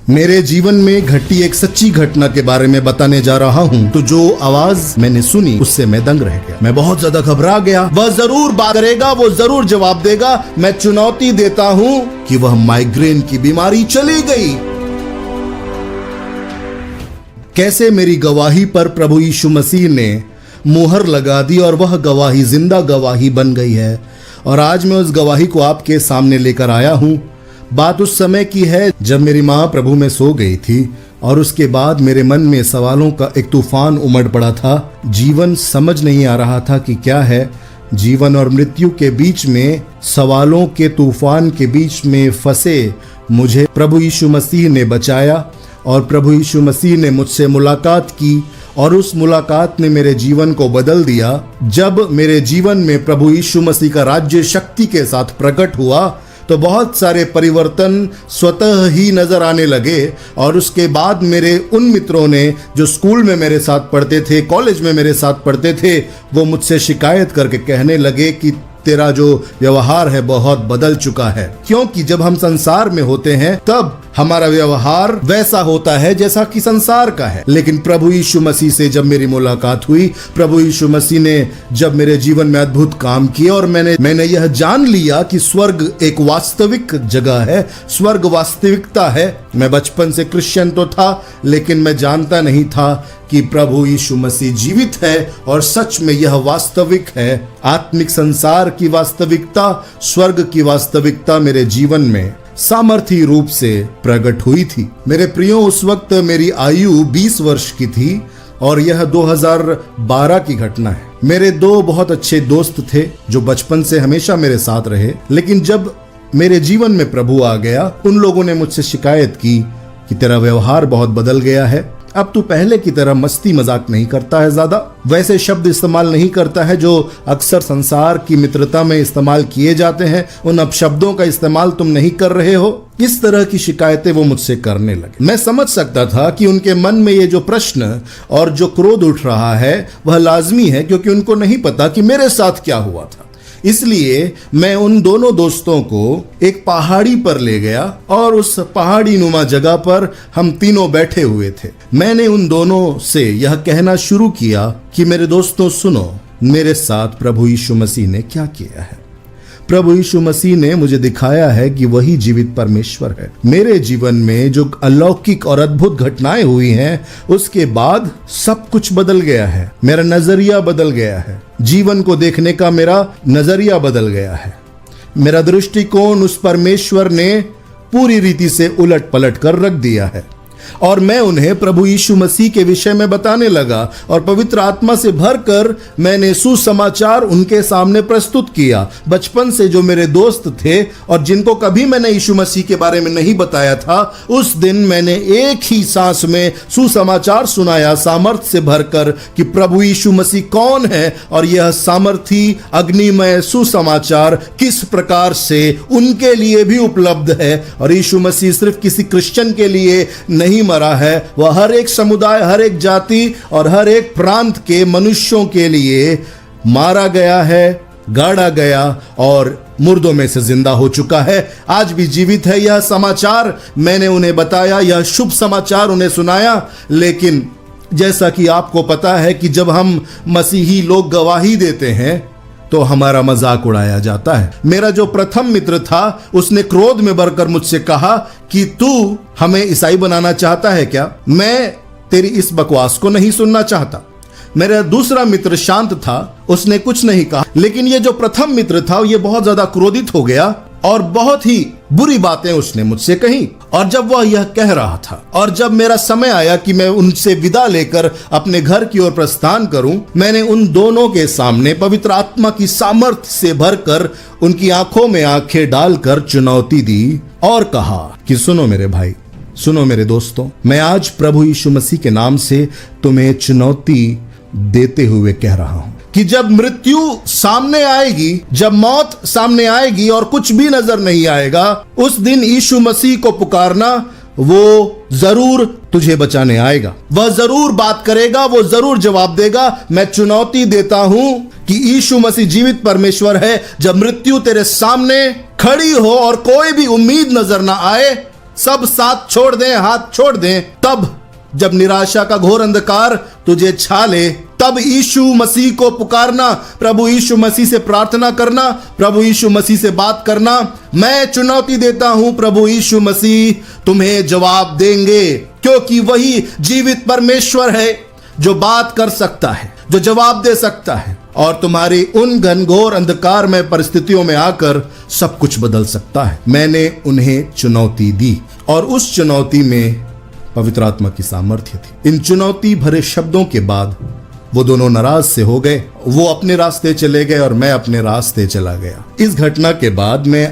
मेरे जीवन में घटी एक सच्ची घटना के बारे में बताने जा रहा हूँ। तो जो आवाज मैंने सुनी उससे मैं दंग रह गया। मैं बहुत ज्यादा घबरा गया। वह जरूर बात करेगा, वो जरूर जवाब देगा। मैं चुनौती देता हूँ कि वह माइग्रेन की बीमारी चली गई। कैसे मेरी गवाही पर प्रभु यीशु मसीह ने मुहर लगा दी और वह गवाही जिंदा गवाही बन गई है। और आज मैं उस गवाही को आपके सामने लेकर आया हूँ। बात उस समय की है जब मेरी माँ प्रभु में सो गई थी और उसके बाद मेरे मन में सवालों का एक तूफान उमड़ पड़ा था। जीवन समझ नहीं आ रहा था कि क्या है। जीवन और मृत्यु के बीच में, सवालों के तूफान के बीच में फंसे मुझे प्रभु यीशु मसीह ने बचाया और प्रभु यीशु मसीह ने मुझसे मुलाकात की और उस मुलाकात ने मेरे जीवन को बदल दिया। जब मेरे जीवन में प्रभु यीशु मसीह का राज्य शक्ति के साथ प्रकट हुआ तो बहुत सारे परिवर्तन स्वतः ही नजर आने लगे। और उसके बाद मेरे उन मित्रों ने जो स्कूल में मेरे साथ पढ़ते थे, कॉलेज में मेरे साथ पढ़ते थे, वो मुझसे शिकायत करके कहने लगे कि तेरा जो व्यवहार है बहुत बदल चुका है। क्योंकि जब हम संसार में होते हैं तब हमारा व्यवहार वैसा होता है जैसा कि संसार का है। लेकिन प्रभु यीशु मसीह से जब मेरी मुलाकात हुई, प्रभु यीशु मसीह ने जब मेरे जीवन में अद्भुत काम किए और मैंने यह जान लिया कि स्वर्ग एक वास्तविक जगह है, स्वर्ग वास्तविकता है। मैं बचपन से क्रिश्चियन तो था, लेकिन मैं जानता नहीं था कि प्रभु यीशु मसीह जीवित है और सच में यह वास्तविक है। आत्मिक संसार की वास्तविकता, स्वर्ग की वास्तविकता मेरे जीवन में सामर्थी रूप से प्रकट हुई थी। मेरे प्रियो, उस वक्त मेरी आयु 20 वर्ष की थी और यह 2012 की घटना है। मेरे दो बहुत अच्छे दोस्त थे जो बचपन से हमेशा मेरे साथ रहे, लेकिन जब मेरे जीवन में प्रभु आ गया, उन लोगों ने मुझसे शिकायत की कि तेरा व्यवहार बहुत बदल गया है। अब तू पहले की तरह मस्ती मजाक नहीं करता है, ज्यादा वैसे शब्द इस्तेमाल नहीं करता है जो अक्सर संसार की मित्रता में इस्तेमाल किए जाते हैं। उन अपशब्दों का इस्तेमाल तुम नहीं कर रहे हो। इस तरह की शिकायतें वो मुझसे करने लगे। मैं समझ सकता था कि उनके मन में ये जो प्रश्न और जो क्रोध उठ रहा है वह लाजमी है, क्योंकि उनको नहीं पता कि मेरे साथ क्या हुआ था। इसलिए मैं उन दोनों दोस्तों को एक पहाड़ी पर ले गया और उस पहाड़ी नुमा जगह पर हम तीनों बैठे हुए थे। मैंने उन दोनों से यह कहना शुरू किया कि मेरे दोस्तों सुनो, मेरे साथ प्रभु यीशु मसीह ने क्या किया है। प्रभु यीशु मसीह ने मुझे दिखाया है कि वही जीवित परमेश्वर है। मेरे जीवन में जो अलौकिक और अद्भुत घटनाएं हुई हैं, उसके बाद सब कुछ बदल गया है। मेरा नजरिया बदल गया है। जीवन को देखने का मेरा नजरिया बदल गया है। मेरा दृष्टिकोण उस परमेश्वर ने पूरी रीति से उलट पलट कर रख दिया है। और मैं उन्हें प्रभु यीशु मसीह के विषय में बताने लगा और पवित्र आत्मा से भरकर मैंने सुसमाचार उनके सामने प्रस्तुत किया। बचपन से जो मेरे दोस्त थे और जिनको कभी मैंने यीशु मसीह के बारे में नहीं बताया था, उस दिन मैंने एक ही सांस में सुसमाचार सुनाया, सामर्थ्य से भरकर कि प्रभु यीशु मसीह कौन है और यह सामर्थी अग्निमय सुसमाचार किस प्रकार से उनके लिए भी उपलब्ध है। और यीशु मसीह सिर्फ किसी क्रिश्चियन के लिए नहीं मरा है, वह हर एक समुदाय, हर एक जाति और हर एक प्रांत के मनुष्यों के लिए मारा गया है, गाड़ा गया और मुर्दों में से जिंदा हो चुका है। आज भी जीवित है। यह समाचार मैंने उन्हें बताया, यह शुभ समाचार उन्हें सुनाया। लेकिन जैसा कि आपको पता है कि जब हम मसीही लोग गवाही देते हैं तो हमारा मजाक उड़ाया जाता है। मेरा जो प्रथम मित्र था उसने क्रोध में भरकर मुझसे कहा कि तू हमें ईसाई बनाना चाहता है क्या? मैं तेरी इस बकवास को नहीं सुनना चाहता। मेरा दूसरा मित्र शांत था, उसने कुछ नहीं कहा। लेकिन ये जो प्रथम मित्र था ये बहुत ज्यादा क्रोधित हो गया और बहुत ही बुरी बातें उसने मुझसे कही। और जब वह यह कह रहा था और जब मेरा समय आया कि मैं उनसे विदा लेकर अपने घर की ओर प्रस्थान करूं, मैंने उन दोनों के सामने पवित्र आत्मा की सामर्थ्य से भरकर उनकी आंखों में आंखें डालकर चुनौती दी और कहा कि सुनो मेरे भाई, सुनो मेरे दोस्तों, मैं आज प्रभु यीशु मसीह के नाम से तुम्हें चुनौती देते हुए कह रहा हूं कि जब मृत्यु सामने आएगी, जब मौत सामने आएगी और कुछ भी नजर नहीं आएगा, उस दिन यीशु मसीह को पुकारना, वो जरूर तुझे बचाने आएगा। वह जरूर बात करेगा, वो जरूर जवाब देगा। मैं चुनौती देता हूं कि यीशु मसीह जीवित परमेश्वर है। जब मृत्यु तेरे सामने खड़ी हो और कोई भी उम्मीद नजर ना आए, सब साथ छोड़ दें, हाथ छोड़ दें। तब जब निराशा का घोर अंधकार तुझे छा ले, तब यीशु मसीह को पुकारना, प्रभु यीशु मसीह से प्रार्थना करना, प्रभु यीशु मसीह से बात करना। मैं चुनौती देता हूं, प्रभु यीशु मसीह तुम्हें जवाब देंगे, क्योंकि वही जीवित परमेश्वर है जो बात कर सकता है, जो जवाब दे सकता है और तुम्हारी उन घनघोर अंधकार में परिस्थितियों में आकर सब कुछ बदल सकता है। मैंने उन्हें चुनौती दी और उस चुनौती में पवित्र आत्मा की सामर्थ्य थी। इन चुनौती भरे शब्दों के बाद वो दोनों नाराज से हो गए, वो अपने रास्ते चले गए और मैं अपने रास्ते चला गया। इस घटना के बाद मैं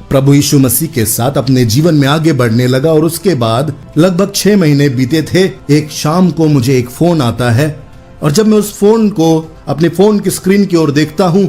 प्रभु यीशु मसीह के साथ अपने जीवन में आगे बढ़ने लगा और उसके बाद लगभग 6 महीने बीते थे। एक शाम को मुझे एक फोन आता है और जब मैं उस फोन को अपने फोन की स्क्रीन की ओर देखता हूं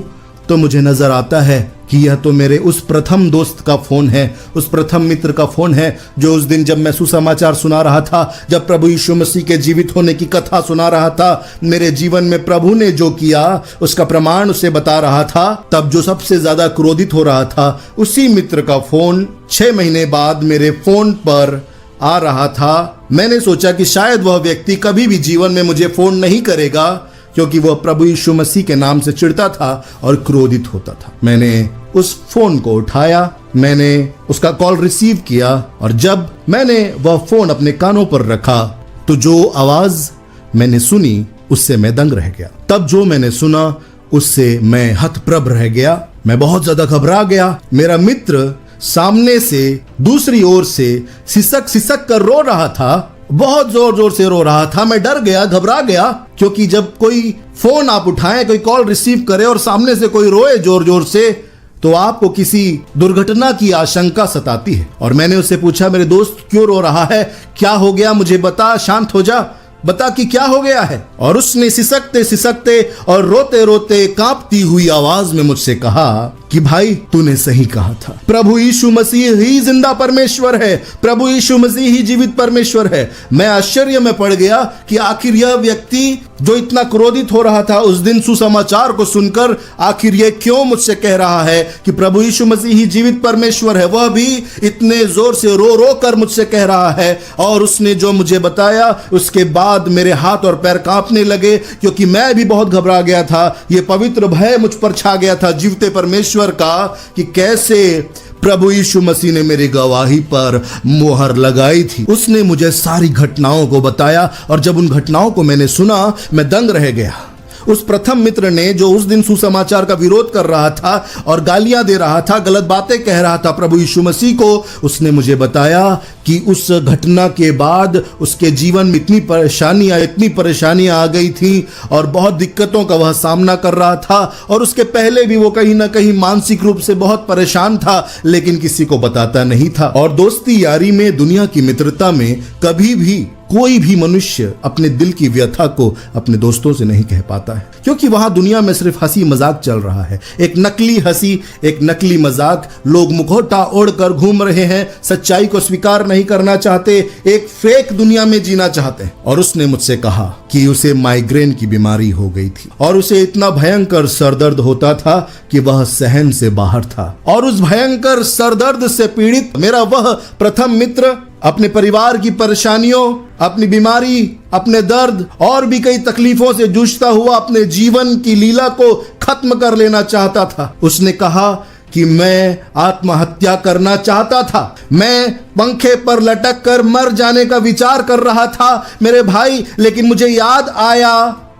तो मुझे नजर आता है कि यह तो मेरे उस प्रथम दोस्त का फोन है, उस प्रथम मित्र का फोन है जो उस दिन जब मैं सुसमाचार सुना रहा था, जब प्रभु यीशु मसीह के जीवित होने की कथा सुना रहा था, मेरे जीवन में प्रभु ने जो किया उसका प्रमाण उसे बता रहा था, तब जो सबसे ज्यादा क्रोधित हो रहा था उसी मित्र का फोन 6 महीने बाद मेरे फोन पर आ रहा था। मैंने सोचा कि शायद वह व्यक्ति कभी भी जीवन में मुझे फोन नहीं करेगा, क्योंकि वह प्रभु यीशु मसीह के नाम से चिढ़ता था और क्रोधित होता था। मैंने उस फोन को उठाया, मैंने उसका कॉल रिसीव किया और जब मैंने वह फोन अपने कानों पर रखा तो जो आवाज मैंने सुनी उससे मैं दंग रह गया। तब जो मैंने सुना उससे मैं हतप्रभ रह गया। मैं बहुत ज्यादा घबरा गया। मेरा मित्र सामने से दूसरी ओर से सिसक सिसक कर रो रहा था, बहुत जोर जोर से रो रहा था। मैं डर गया, घबरा गया, क्योंकि जब कोई फोन आप उठाएं, कोई कॉल रिसीव करे और सामने से कोई रोए जोर जोर से तो आपको किसी दुर्घटना की आशंका सताती है। और मैंने उससे पूछा, मेरे दोस्त क्यों रो रहा है, क्या हो गया, मुझे बता, शांत हो जा, बता कि क्या हो गया है। और उसने सिसकते सिसकते और रोते रोते कांपती हुई आवाज में मुझसे कहा कि भाई तूने सही कहा था, प्रभु यीशु मसीह ही जिंदा परमेश्वर है, प्रभु यीशु मसीह ही जीवित परमेश्वर है। मैं आश्चर्य में पड़ गया कि आखिर यह व्यक्ति जो इतना क्रोधित हो रहा था उस दिन सुसमाचार को सुनकर, आखिर यह क्यों मुझसे कह रहा है कि प्रभु यीशु मसीह ही जीवित परमेश्वर है, वह भी इतने जोर से रो रो कर मुझसे कह रहा है। और उसने जो मुझे बताया उसके बाद मेरे हाथ और पैर कांपने लगे, क्योंकि मैं भी बहुत घबरा गया था। यह पवित्र भय मुझ पर छा गया था जीवते परमेश्वर का कि कैसे प्रभु यीशु मसीह ने मेरी गवाही पर मोहर लगाई थी। उसने मुझे सारी घटनाओं को बताया और जब उन घटनाओं को मैंने सुना मैं दंग रह गया। उस प्रथम मित्र ने जो उस दिन सुसमाचार का विरोध कर रहा था और गालियां दे रहा था, गलत बातें कह रहा था प्रभु यीशु मसीह को, उसने मुझे बताया कि उस घटना के बाद उसके जीवन में इतनी परेशानियां आ गई थी और बहुत दिक्कतों का वह सामना कर रहा था। और उसके पहले भी वो कहीं ना कहीं मानसिक रूप से बहुत परेशान था, लेकिन किसी को बताता नहीं था। और दोस्ती यारी में, दुनिया की मित्रता में कभी भी कोई भी मनुष्य अपने दिल की व्यथा को अपने दोस्तों से नहीं कह पाता है, क्योंकि वहां दुनिया में सिर्फ हंसी मजाक चल रहा है, एक नकली हंसी, एक नकली मजाक। लोग मुखौटा ओढ़कर घूम रहे हैं, सच्चाई को स्वीकार नहीं करना चाहते, एक फेक दुनिया में जीना चाहते हैं। और उसने मुझसे कहा कि उसे माइग्रेन की बीमारी हो गई थी और उसे इतना भयंकर सरदर्द होता था कि वह सहन से बाहर था। और उस भयंकर सरदर्द से पीड़ित मेरा वह प्रथम मित्र अपने परिवार की परेशानियों, अपनी बीमारी, अपने दर्द और भी कई तकलीफों से जूझता हुआ अपने जीवन की लीला को खत्म कर लेना चाहता था। उसने कहा कि मैं आत्महत्या करना चाहता था, मैं पंखे पर लटक कर मर जाने का विचार कर रहा था मेरे भाई। लेकिन मुझे याद आया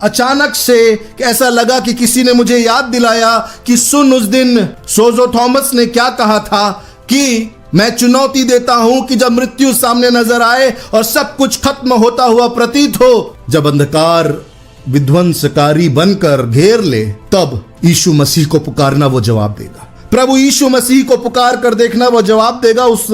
अचानक से, ऐसा लगा कि किसी ने मुझे याद दिलाया कि सुन, उस दिन सोजो थॉमस ने क्या कहा था कि मैं चुनौती देता हूं कि जब मृत्यु सामने नजर आए और सब कुछ खत्म होता हुआ प्रतीत हो, जब अंधकार विध्वंसकारी बनकर घेर ले, तब यीशु मसीह को पुकारना वो जवाब देगा। प्रभु यीशु मसीह को पुकार कर देखना, वो जवाब देगा। उस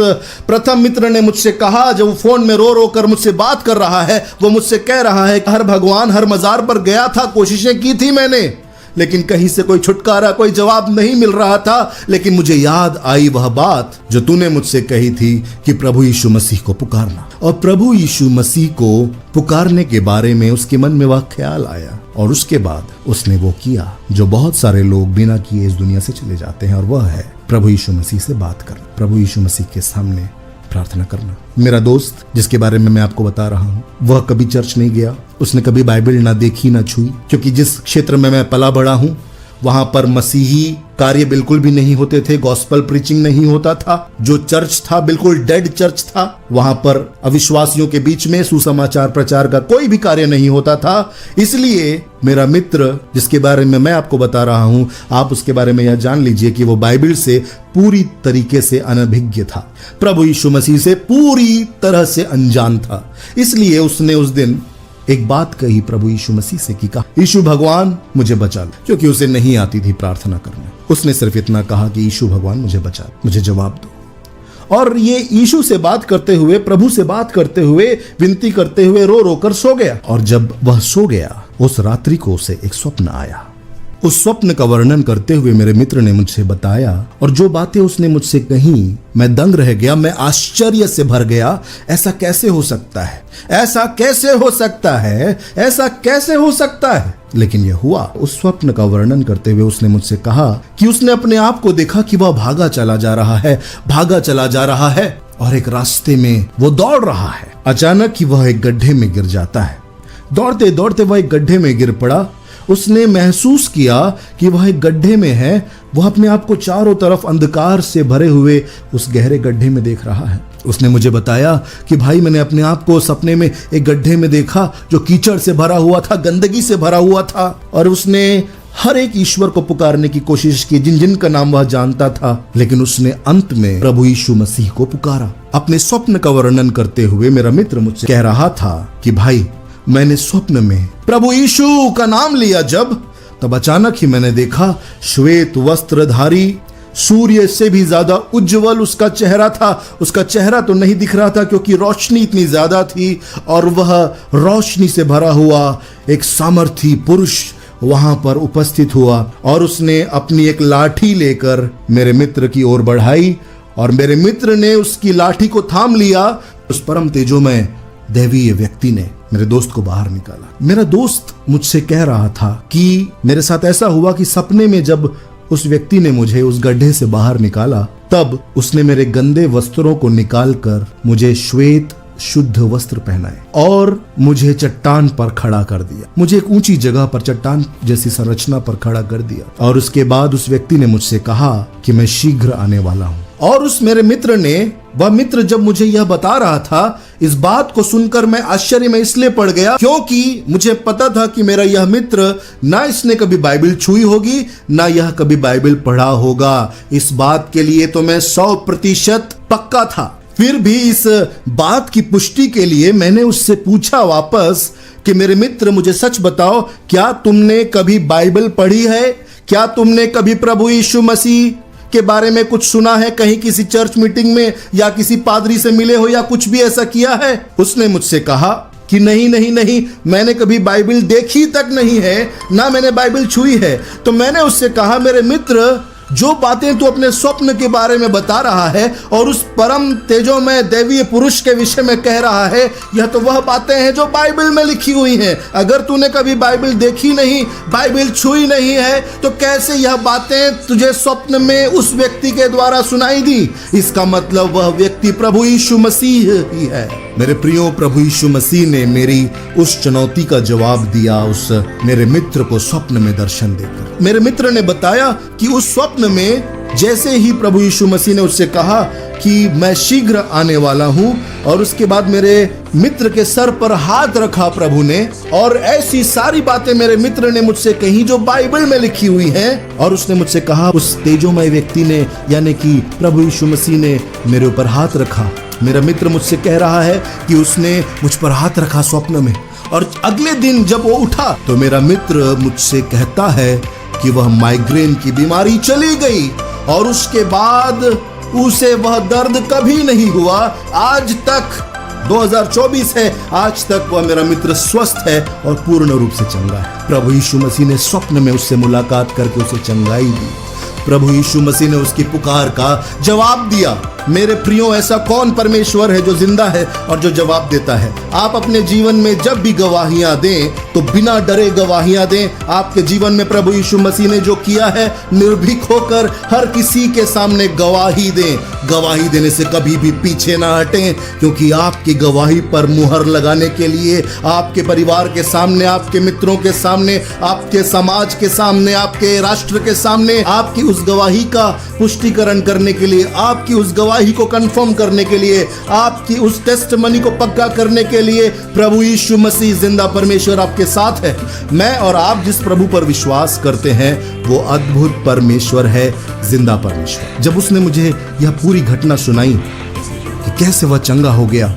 प्रथम मित्र ने मुझसे कहा, जब वो फोन में रो रो कर मुझसे बात कर रहा है, वो मुझसे कह रहा है, हर भगवान हर मजार पर गया था, कोशिशें की थी मैंने, लेकिन कहीं से कोई छुटकारा, कोई जवाब नहीं मिल रहा था। लेकिन मुझे याद आई वह बात जो तूने मुझसे कही थी कि प्रभु यीशु मसीह को पुकारना। और प्रभु यीशु मसीह को पुकारने के बारे में उसके मन में वह ख्याल आया और उसके बाद उसने वो किया जो बहुत सारे लोग बिना किए इस दुनिया से चले जाते हैं, और वह है प्रभु यीशु मसीह से बात करना, प्रभु यीशु मसीह के सामने प्रार्थना करना। मेरा दोस्त जिसके बारे में मैं आपको बता रहा हूँ, वह कभी चर्च नहीं गया, उसने कभी बाइबल ना देखी ना छुई, क्योंकि जिस क्षेत्र में मैं पला बड़ा हूँ वहां पर मसीही कार्य बिल्कुल भी नहीं होते थे, गॉस्पल प्रीचिंग नहीं होता था। जो चर्च था बिल्कुल डेड चर्च था। वहां पर अविश्वासियों के बीच में सुसमाचार प्रचार का कोई भी कार्य नहीं होता था। इसलिए मेरा मित्र जिसके बारे में मैं आपको बता रहा हूं, आप उसके बारे में यह जान लीजिए कि वो बाइबल से पूरी तरीके से अनभिज्ञ था, प्रभु यीशु मसीह से पूरी तरह से अनजान था। इसलिए उसने उस दिन एक बात कही प्रभु यीशु मसीह से कि कहा, यीशु भगवान मुझे बचा लो, क्योंकि उसे नहीं आती थी प्रार्थना करना। उसने सिर्फ इतना कहा कि यीशु भगवान मुझे बचा लो, मुझे जवाब दो। और ये यीशु से बात करते हुए, प्रभु से बात करते हुए, विनती करते हुए रो रो कर सो गया। और जब वह सो गया, उस रात्रि को उसे एक स्वप्न आया। उस स्वप्न का वर्णन करते हुए मेरे मित्र ने मुझसे बताया, और जो बातें उसने मुझसे कही, मैं दंग रह गया, मैं आश्चर्य से भर गया। ऐसा कैसे हो सकता है? ऐसा कैसे हो सकता है? ऐसा कैसे हो सकता है? लेकिन यह हुआ। उस स्वप्न का वर्णन करते हुए उसने मुझसे कहा कि उसने अपने आप को देखा कि वह भागा चला जा रहा है, भागा चला जा रहा है, और एक रास्ते में वो दौड़ रहा है। अचानक ही वह एक गड्ढे में गिर जाता है। दौड़ते दौड़ते वह एक गड्ढे में गिर पड़ा। उसने महसूस किया कि वह एक गड्ढे में है। वह अपने आप को चारों तरफ अंधकार से भरे हुए उस गहरे गड्ढे में देख रहा है। उसने मुझे बताया कि भाई, मैंने अपने आप को सपने में एक गड्ढे में देखा जो कीचड़ से भरा हुआ था, गंदगी से भरा हुआ था। और उसने हर एक ईश्वर को पुकारने की कोशिश की, जिन जिन का नाम वह जानता था, लेकिन उसने अंत में प्रभु यीशु मसीह को पुकारा। अपने स्वप्न का वर्णन करते हुए मेरा मित्र मुझसे कह रहा था कि भाई, मैंने स्वप्न में प्रभु यीशु का नाम लिया तब अचानक ही मैंने देखा श्वेत वस्त्रधारी, सूर्य से भी ज्यादा उज्जवल उसका चेहरा था। उसका चेहरा तो नहीं दिख रहा था क्योंकि रोशनी इतनी ज्यादा थी, और वह रोशनी से भरा हुआ एक सामर्थी पुरुष वहां पर उपस्थित हुआ। और उसने अपनी एक लाठी लेकर मेरे मित्र की ओर बढ़ाई, और मेरे मित्र ने उसकी लाठी को थाम लिया। उस परम तेजोमय दैवीय व्यक्ति ने मेरे दोस्त को बाहर निकाला। मेरा दोस्त मुझसे कह रहा था कि मेरे साथ ऐसा हुआ कि सपने में जब उस व्यक्ति ने मुझे उस गड्ढे से बाहर निकाला, तब उसने मेरे गंदे वस्त्रों को निकालकर मुझे श्वेत शुद्ध वस्त्र पहनाए और मुझे चट्टान पर खड़ा कर दिया। मुझे एक ऊंची जगह पर, चट्टान जैसी संरचना पर खड़ा कर दिया। और उसके बाद उस व्यक्ति ने मुझसे कहा कि मैं शीघ्र आने वाला हूं। और उस मेरे मित्र ने, वह मित्र जब मुझे यह बता रहा था, इस बात को सुनकर मैं आश्चर्य में इसलिए पड़ गया क्योंकि मुझे पता था कि मेरा यह मित्र, ना इसने कभी बाइबल छुई होगी, ना यह कभी बाइबल पढ़ा होगा। इस बात के लिए तो मैं 100% पक्का था। फिर भी इस बात की पुष्टि के लिए मैंने उससे पूछा वापस कि मेरे मित्र, मुझे सच बताओ, क्या तुमने कभी बाइबल पढ़ी है? क्या तुमने कभी प्रभु यीशु मसीह के बारे में कुछ सुना है, कहीं किसी चर्च मीटिंग में या किसी पादरी से मिले हो या कुछ भी ऐसा किया है? उसने मुझसे कहा कि नहीं, मैंने कभी बाइबल देखी तक नहीं है, ना मैंने बाइबल छुई है। तो मैंने उससे कहा, मेरे मित्र, जो बातें तू अपने स्वप्न के बारे में बता रहा है और उस परम तेजोमय दैवीय पुरुष के विषय में कह रहा है, यह तो वह बातें हैं जो बाइबल में लिखी हुई हैं। अगर तूने कभी बाइबल देखी नहीं, बाइबल छुई नहीं है, तो कैसे यह बातें तुझे स्वप्न में उस व्यक्ति के द्वारा सुनाई दी? इसका मतलब वह व्यक्ति प्रभु यीशु मसीह ही है। मेरे प्रियो, प्रभु यीशु मसीह ने मेरी उस चुनौती का जवाब दिया उस मेरे मित्र को स्वप्न में दर्शन देकर। मेरे मित्र ने बताया कि उस स्वप्न में जैसे ही प्रभु यीशु मसीह ने उससे कहा कि मैं शीघ्र आने वाला हूं, और उसके बाद मेरे मित्र के सर पर हाथ रखा प्रभु ने, और ऐसी सारी बातें मेरे मित्र ने मुझसे कही जो बाइबल में लिखी हुई हैं। और उसने मुझसे कहा, उस तेजोमय व्यक्ति ने, यानी कि प्रभु यीशु मसीह ने मेरे ऊपर हाथ रखा। मेरा मित्र मुझसे कह रहा है कि उसने मुझ पर हाथ रखा स्वप्न में, और अगले दिन जब वो उठा तो मेरा मित्र मुझसे कहता है कि वह माइग्रेन की बीमारी चली गई, और उसके बाद उसे वह दर्द कभी नहीं हुआ। आज तक 2024 है, आज तक वह मेरा मित्र स्वस्थ है और पूर्ण रूप से चंगा है। प्रभु यीशु मसीह ने स्वप्न में उससे मुलाकात करके उसे चंगाई दी। प्रभु यीशु मसीह ने उसकी पुकार का जवाब दिया। मेरे प्रियो, ऐसा कौन परमेश्वर है जो जिंदा है और जो जवाब देता है? आप अपने जीवन में जब भी गवाहियां दें तो बिना डरे गवाहियां दें। आपके जीवन में प्रभु यीशु मसीह ने जो किया है, निर्भीक होकर हर किसी के सामने गवाही दें। गवाही देने से कभी भी पीछे ना हटें, क्योंकि आपकी गवाही पर मुहर लगाने के लिए आपके परिवार के सामने, आपके मित्रों के सामने, आपके समाज के सामने, आपके राष्ट्र के सामने, आपकी उस गवाही का पुष्टिकरण करने के लिए, आपकी उस गवाही को कंफर्म करने के लिए, आपकी उस टेस्टमनी को पक्का करने के लिए प्रभु यीशु मसीह जिंदा परमेश्वर आपके साथ है। मैं और आप जिस प्रभु पर विश्वास करते हैं वो अद्भुत परमेश्वर है, जिंदा परमेश्वर। जब उसने मुझे यह पूरी घटना सुनाई कि कैसे वह चंगा हो गया,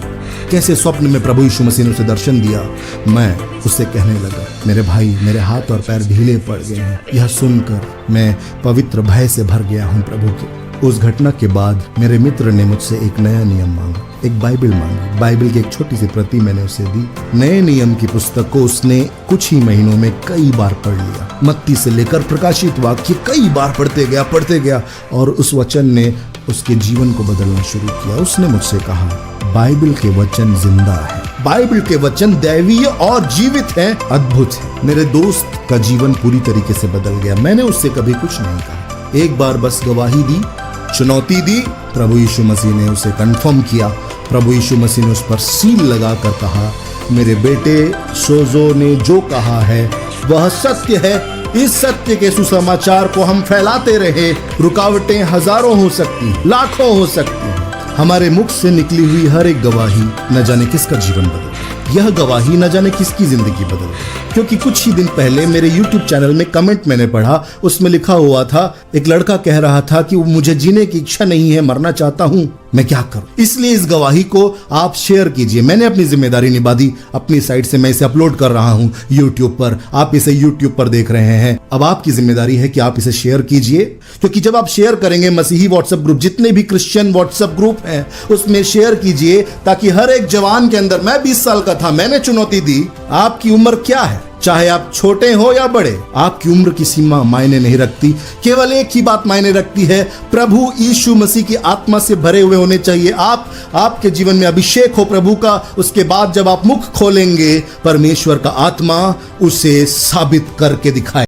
कैसे स्वप्न में प्रभु यीशु मसीह ने उसे दर्शन दिया, मैं उससे कहने लगा, मेरे भाई, मेरे हाथ और पैर ढीले पड़ गए हैं। यह सुनकर मैं पवित्र भय से भर गया हूं प्रभु के। उस घटना के बाद मेरे मित्र ने मुझसे एक नया नियम मांगा, एक बाइबल मांगी। बाइबल की एक छोटी सी प्रति मैंने उसे दी। नए नियम की पुस्तक को उसने कुछ ही महीनों में कई बार पढ़ लिया। मत्ती से लेकर प्रकाशित वाक्य कई बार पढ़ते गया और उस वचन ने उसके जीवन को बदलना शुरू किया। उसने मुझसे कहा, बाइबल के वचन जिंदा है, बाइबल के वचन दैवीय और जीवित है, अद्भुत है। मेरे दोस्त का जीवन पूरी तरीके से बदल गया। मैंने उससे कभी कुछ नहीं कहा, एक बार बस गवाही दी, चुनौती दी। प्रभु यीशु मसीह ने उसे कंफर्म किया। प्रभु यीशु मसीह ने उस पर सील लगाकर कहा, मेरे बेटे, सोजो ने जो कहा है वह सत्य है। इस सत्य के सुसमाचार को हम फैलाते रहे। रुकावटें हजारों हो सकती, लाखों हो सकती हैं। हमारे मुख से निकली हुई हर एक गवाही न जाने किसका जीवन बदल, यह गवाही न जाने किसकी जिंदगी बदल। क्योंकि कुछ ही दिन पहले मेरे YouTube चैनल में कमेंट मैंने पढ़ा, उसमें लिखा हुआ था, एक लड़का कह रहा था कि मुझे जीने की इच्छा नहीं है, मरना चाहता हूं, मैं क्या करूं। इसलिए इस गवाही को आप शेयर कीजिए। मैंने अपनी जिम्मेदारी निभा दी, अपनी साइट से मैं इसे अपलोड कर रहा हूं YouTube पर। आप इसे YouTube पर देख रहे हैं, अब आपकी जिम्मेदारी है कि आप इसे शेयर कीजिए। क्योंकि जब आप शेयर करेंगे, मसीही व्हाट्सएप ग्रुप, जितने भी क्रिश्चियन व्हाट्सएप ग्रुप हैं उसमें शेयर कीजिए, ताकि हर एक जवान के अंदर, मैं 20 साल का था, मैंने चुनौती दी। आपकी उम्र क्या है, चाहे आप छोटे हो या बड़े, आपकी उम्र की सीमा मायने नहीं रखती। केवल एक ही बात मायने रखती है, प्रभु यीशु मसीह की आत्मा से भरे हुए होने चाहिए आपके जीवन में अभिषेक हो प्रभु का। उसके बाद जब आप मुख खोलेंगे, परमेश्वर का आत्मा उसे साबित करके दिखाए।